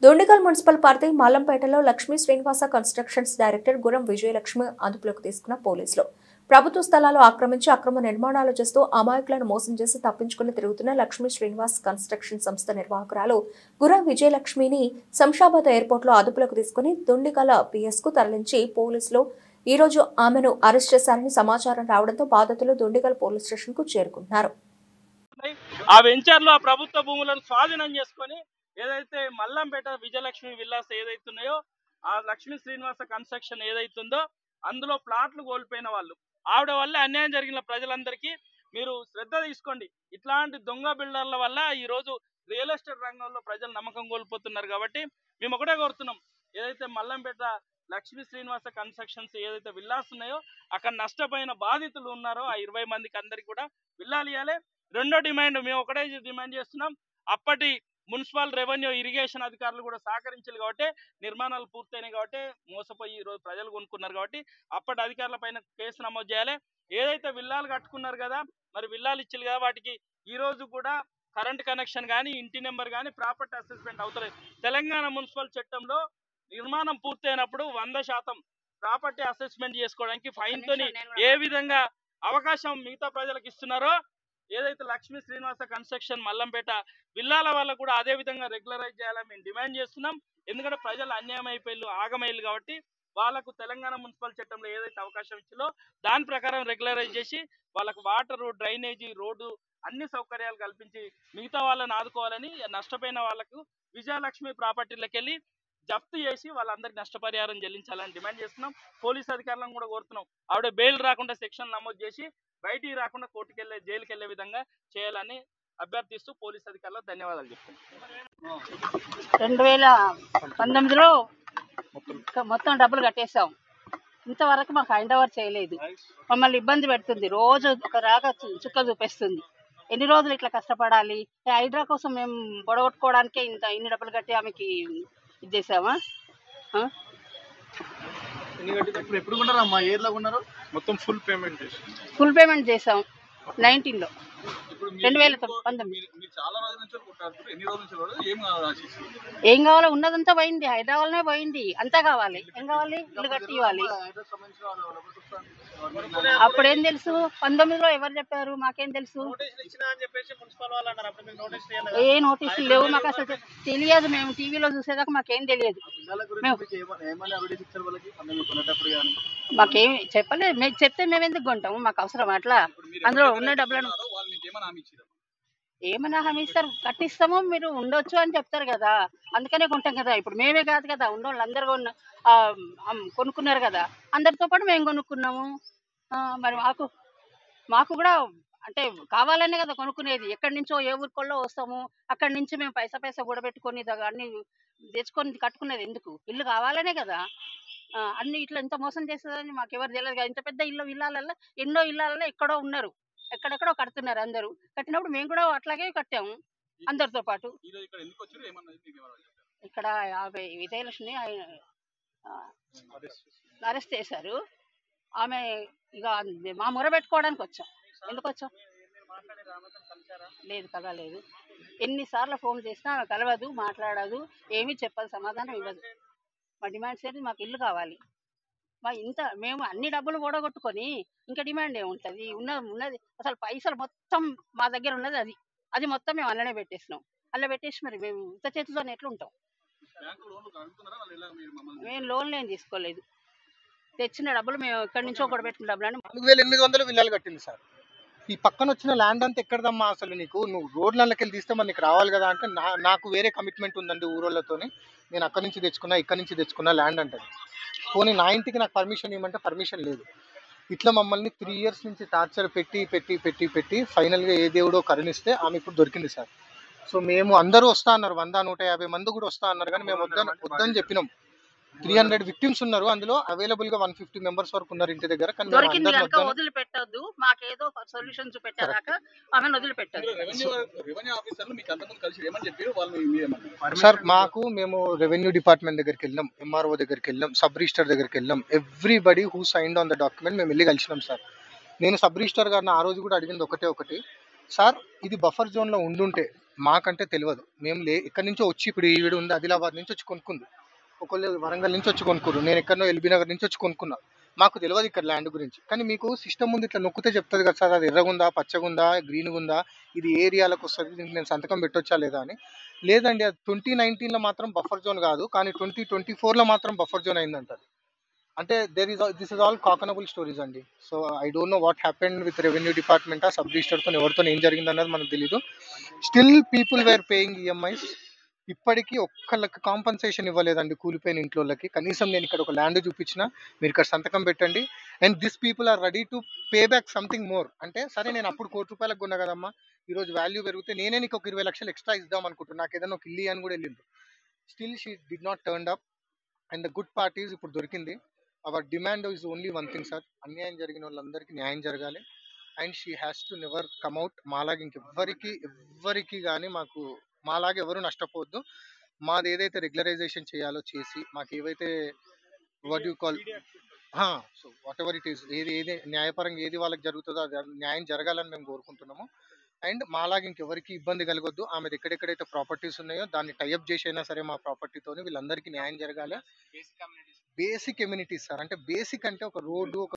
Dundigal municipal పరిధి మాలంపేటలో Lakshmi Srinivasa constructions director Guram Vijayalakshmi అదుపులోకి తీసుకున్న పోలీసులు ప్రభుత్వ స్థలాలు ఆక్రమించి అక్రమ నిర్మాణాలు చేస్తూ అమాయకులను మోసం చేసి తప్పించుకుని తిరుగుతున్న లక్ష్మీ శ్రీనివాస్ కన్స్ట్రక్షన్ సంస్థ నిర్వాహకురాలు గురం విజయలక్ష్మిని శంషాబాద్ ఎయిర్పోర్ట్ లో అదుపులోకి తీసుకుని దొండిగల పిఎస్ కు తరలించి పోలీసులు ఈ రోజు ఆమెను అరెస్ట్ చేశారని సమాచారం రావడంతో బాధితులు దొండిగల్ పోలీస్ స్టేషన్ కు చేరుకున్నారు. ఆ వెంచర్లో ఆ ప్రభుత్వ భూములను స్వాధీనం చేసుకొని ఏదైతే మల్లంపేట విజయలక్ష్మి విల్లాస్ ఏదైతున్నాయో ఆ లక్ష్మీ శ్రీనివాస కన్స్ట్రక్షన్ ఏదైతుందో అందులో ప్లాట్లు కోల్పోయిన వాళ్ళు ఆవిడ వల్ల అన్యాయం జరిగిన ప్రజలందరికీ మీరు శ్రద్ధ తీసుకోండి. ఇట్లాంటి దొంగ బిల్డర్ల వల్ల ఈ రోజు రియల్ ఎస్టేట్ రంగంలో ప్రజలు నమ్మకం కోల్పోతున్నారు. కాబట్టి మేము ఒకటే కోరుతున్నాం, ఏదైతే మల్లంపేట లక్ష్మీ శ్రీనివాస కన్స్ట్రక్షన్స్ ఏదైతే విల్లాస్ ఉన్నాయో అక్కడ నష్టపోయిన బాధితులు ఉన్నారో ఆ 20 మందికి అందరికి కూడా విల్లాలు ఇవ్వాలి. రెండో డిమాండ్ మేము ఒకటే డిమాండ్ చేస్తున్నాం, అప్పటి మున్సిపల్ రెవెన్యూ ఇరిగేషన్ అధికారులు కూడా సహకరించారు కాబట్టి నిర్మాణాలు పూర్తయినాయి కాబట్టి మోసపోయి ఈ రోజు ప్రజలు కొనుక్కున్నారు కాబట్టి అప్పటి అధికారుల పైన కేసు నమోదు చేయాలి. ఏదైతే విల్లాలు కట్టుకున్నారు కదా మరి విల్లాలు ఇచ్చారు కదా వాటికి ఈ రోజు కూడా కరెంట్ కనెక్షన్ కానీ ఇంటి నెంబర్ కానీ ప్రాపర్టీ అసెస్మెంట్ అవుతలేదు. తెలంగాణ మున్సిపల్ చట్టంలో నిర్మాణం పూర్తయినప్పుడు 100% ప్రాపర్టీ అసెస్మెంట్ చేసుకోవడానికి ఫైన్ తోని ఏ విధంగా అవకాశం మిగతా ప్రజలకు ఇస్తున్నారో ఏదైతే లక్ష్మీ శ్రీనివాస కన్స్ట్రక్షన్ మల్లంపేట విల్లాల వల్ల కూడా అదే విధంగా రెగ్యులరైజ్ చేయాలని మేము డిమాండ్ చేస్తున్నాం. ఎందుకంటే ప్రజలు అన్యాయం అయిపోయి ఆగమయ్యారు కాబట్టి వాళ్ళకు తెలంగాణ మున్సిపల్ చట్టంలో ఏదైతే అవకాశం ఇచ్చిందో దాని ప్రకారం రెగ్యులరైజ్ చేసి వాళ్ళకు వాటరు, డ్రైనేజీ, రోడ్డు అన్ని సౌకర్యాలు కల్పించి మిగతా వాళ్ళని ఆదుకోవాలని నష్టపోయిన వాళ్ళకు విజయలక్ష్మి ప్రాపర్టీలకు వెళ్ళి జప్తు చేసి వాళ్ళందరికీ నష్టపరిహారం చెల్లించాలని డిమాండ్ చేస్తున్నాం. పోలీస్ అధికారులను కూడా కోరుతున్నాం, ఆవిడ బెయిల్ రాకుండా సెక్షన్ నమోదు చేసి బయటికి రాకుండా కోర్టుకు వెళ్ళే జైలుకి వెళ్ళే విధంగా చేయాలని అభ్యర్థిస్తూ పోలీస్ అధికారులకు ధన్యవాదాలు చెప్తున్నాం. 2019లో మొత్తం డబ్బులు కట్టేసాం. ఇంతవరకు మాకు హ్యాండ్ ఓవర్ చేయలేదు. మమ్మల్ని ఇబ్బంది పెడుతుంది, రోజు ఒక రాక చుక్క చూపిస్తుంది. ఎన్ని రోజులు ఇట్లా కష్టపడాలి? హైడ్రా కోసం మేము పొడగొట్టుకోవడానికే ఇన్ని డబ్బులు కట్టి ఆమెకి ఇది చేసామా? మొత్తం ఫుల్ పేమెంట్ చేసాం 19లో 2019. ఏం కావాలో ఉన్నదంతా పోయింది, హైదరాబాద్నే పోయింది. అంతా కావాలి, ఏం కావాలి? ఇల్లు కట్టి ఇవ్వాలి. అప్పుడేం తెలుసు? 19లో ఎవరు చెప్పారు? మాకేం తెలుసు? ఏ నోటీసులు లేవు మాకు, అసలు తెలియదు. మేము టీవీలో చూసేదాకా మాకేం తెలియదు. మాకేం చెప్పలేదు. మేము చెప్తే మేము ఎందుకు కొంటాము? మాకు అవసరం అట్లా? అందులో ఉన్న డబ్బులను ఏమైనా హామీ ఇస్తారు, కట్టిస్తామో మీరు ఉండొచ్చు అని చెప్తారు కదా, అందుకనే కొంటాం కదా. ఇప్పుడు మేమే కాదు కదా, ఉన్నోళ్ళు అందరు కొనుక్కున్నారు కదా, అందరితో పాటు మేము కొనుక్కున్నాము. మరి మాకు కూడా అంటే కావాలనే కదా కొనుక్కునేది. ఎక్కడి నుంచో ఏ ఊరికోళ్ళో వస్తాము, అక్కడి నుంచి మేము పైసా కూడబెట్టుకొని అన్ని తెచ్చుకొని కట్టుకునేది ఎందుకు? ఇల్లు కావాలనే కదా. అన్ని ఇట్లా ఇంత మోసం చేస్తుందని మాకు ఎవరు తెలియదు కదా. ఇంత పెద్ద ఇళ్ళల్లో ఎన్నో ఇళ్ళల్లో ఎక్కడో ఉన్నారు, ఎక్కడెక్కడో కడుతున్నారు అందరూ. కట్టినప్పుడు మేము కూడా అట్లాగే కట్టాము అందరితో పాటు. ఇక్కడ 50 విజయలక్ష్మి అరెస్ట్ చేశారు. ఆమె ఇక మా మొర పెట్టుకోవడానికి వచ్చాం. ఎందుకు వచ్చాం? లేదు, కలవలేదు. ఎన్నిసార్లు ఫోన్ చేసినా ఆమె కలవదు, మాట్లాడదు, ఏమీ చెప్పదు, సమాధానం ఇవ్వదు. మా డిమాండ్స్ ఏంటి? మాకు ఇల్లు కావాలి. మేము అన్ని డబ్బులు ఓడగొట్టుకొని ఇంకా డిమాండ్ ఏముంటుంది? ఉన్నది అసలు పైసలు మొత్తం మా దగ్గర ఉన్నది అది మొత్తం మేము అల్లనే పెట్టేసినాం. అల్ల పెట్టేసి మరి మేము ఇంత చేతితో ఎట్లా ఉంటాం? మేము లోన్లు ఏం తీసుకోలేదు, తెచ్చిన డబ్బులు మేము ఎక్కడి నుంచో కూడా పెట్టిన డబ్బులు అని 4800 విల్లాలు కట్టింది సార్. ఈ పక్కన వచ్చిన ల్యాండ్ అంతా ఎక్కడదమ్మా? అసలు నువ్వు రోడ్లకి వెళ్ళి తీస్తే మనకి రావాలి కదా అంటే నాకు వేరే కమిట్మెంట్ ఉందండి ఊరోళ్ళతోని, నేను అక్కడి నుంచి తెచ్చుకున్నా, ఇక్కడి నుంచి తెచ్చుకున్నా ల్యాండ్ అంటది. పోనీ నా ఇంటికి నాకు పర్మిషన్ ఇవ్వమంటే పర్మిషన్ లేదు. ఇట్లా మమ్మల్ని 3 years నుంచి టార్చర్ పెట్టి ఫైనల్గా ఏ దేవుడో కరుణిస్తే ఆమె ఇప్పుడు దొరికింది సార్. సో మేము అందరూ వస్తా అన్నారు, 100-150 మంది కూడా వస్తా అన్నారు, కానీ మేము వద్దని చెప్పినాం. 300 విక్టిమ్స్ ఉన్నారు, అందులో అవైలబుల్ గా 150 మెంబర్స్ వరకు ఉన్నారు ఇంటి దగ్గర. వదిలిపెట్టద్దు, మాకేదో సొల్యూషన్స్ పెట్టాక ఆమెను వదిలిపెట్టదు సార్. మేము రెవెన్యూ డిపార్ట్మెంట్ దగ్గరికి వెళ్ళాం, ఎంఆర్ఓ దగ్గరికి వెళ్ళాం, సబ్ రిజిస్టర్ దగ్గరికి వెళ్ళాం. Everybody who signed on the document మేము వెళ్ళి కలిసినాం సార్. నేను సబ్ రిజిస్టర్ గారిని ఆ రోజు కూడా అడిగింది ఒకటి, సార్ ఇది బఫర్ జోన్లో ఉండుంటే మాకంటే తెలియదు. మేము ఎక్కడి నుంచో వచ్చి ఇప్పుడు ఈవిడ ఉంది ఆదిలాబాద్ నుంచి వచ్చి కొనుక్కుంది, ఒకళ్ళు వరంగల్ నుంచి వచ్చి కొనుక్కురు, నేను ఎక్కడో ఎల్బీ నగర్ నుంచి వచ్చి కొనుక్కున్నా. మాకు తెలియదు ఇక్కడ ల్యాండ్ గురించి. కానీ మీకు సిస్టమ్ ముందు ఇట్లా నొక్కితే చెప్తుంది కదా సార్, అది ఎర్రగుందా, పచ్చగుందా, గ్రీన్గా ఉందా, ఇది ఏ ఏరియాలకు వస్తుంది, దీనికి నేను సంతకం పెట్టొచ్చా లేదా అని. లేదండి, అది 2019లో మాత్రం బఫర్ జోన్ కాదు, కానీ 2024లో మాత్రం బఫర్ జోన్ అయిందంట. అంటే this is all cock and bull stories అండి. So I don't know what happened with revenue department, ఆ సబ్ రిజిస్టర్తో ఎవరితో ఏం జరిగింది అన్నది మనకు తెలీదు. Still people were paying EMIs. ఇప్పటికీ ఒక్కళ్ళకి కాంపన్సేషన్ ఇవ్వలేదండి కూలిపోయిన ఇంట్లోకి. కనీసం నేను ఇక్కడ ఒక ల్యాండ్ చూపించిన, మీరు ఇక్కడ సంతకం పెట్టండి, and this people are ready to pay back something more. అంటే సరే, నేను అప్పుడు ₹1,00,00,000 కొన్నా కదమ్మా, ఈరోజు వాల్యూ పెరిగితే నేనే నీకు ఒక 20 లక్షలు ఎక్స్ట్రా ఇద్దాం అనుకుంటున్నా, నాకు ఏదైనా ఒక ఇల్లు అని కూడా వెళ్ళింది. Still she did not turn up. And the good part is ఇప్పుడు దొరికింది. Our demand is only one thing sir, అన్యాయం జరిగిన వాళ్ళందరికీ న్యాయం జరగాలి. And she has to never come out. మాలాగా ఎవ్వరికి కానీ మాలాగా ఎవరు నష్టపోవద్దు. మాది ఏదైతే రెగ్యులరైజేషన్ చేయాలో చేసి, మాకు ఏవైతే what you call so what ever it is, ఏది న్యాయపరంగా ఏది వాళ్ళకి జరుగుతుందో అది న్యాయం జరగాలని మేము కోరుకుంటున్నాము. అండ్ మాలాగా ఇంకెవరికి ఇబ్బంది కలగొద్దు. ఆమెది ఎక్కడెక్కడైతే ప్రాపర్టీస్ ఉన్నాయో దాన్ని టైఅప్ చేసి అయినా సరే మా ప్రాపర్టీతోని వీళ్ళందరికీ న్యాయం జరగాలి. బేసిక్ ఎమ్యూనిటీస్ సార్, అంటే బేసిక్ అంటే ఒక రోడ్డు, ఒక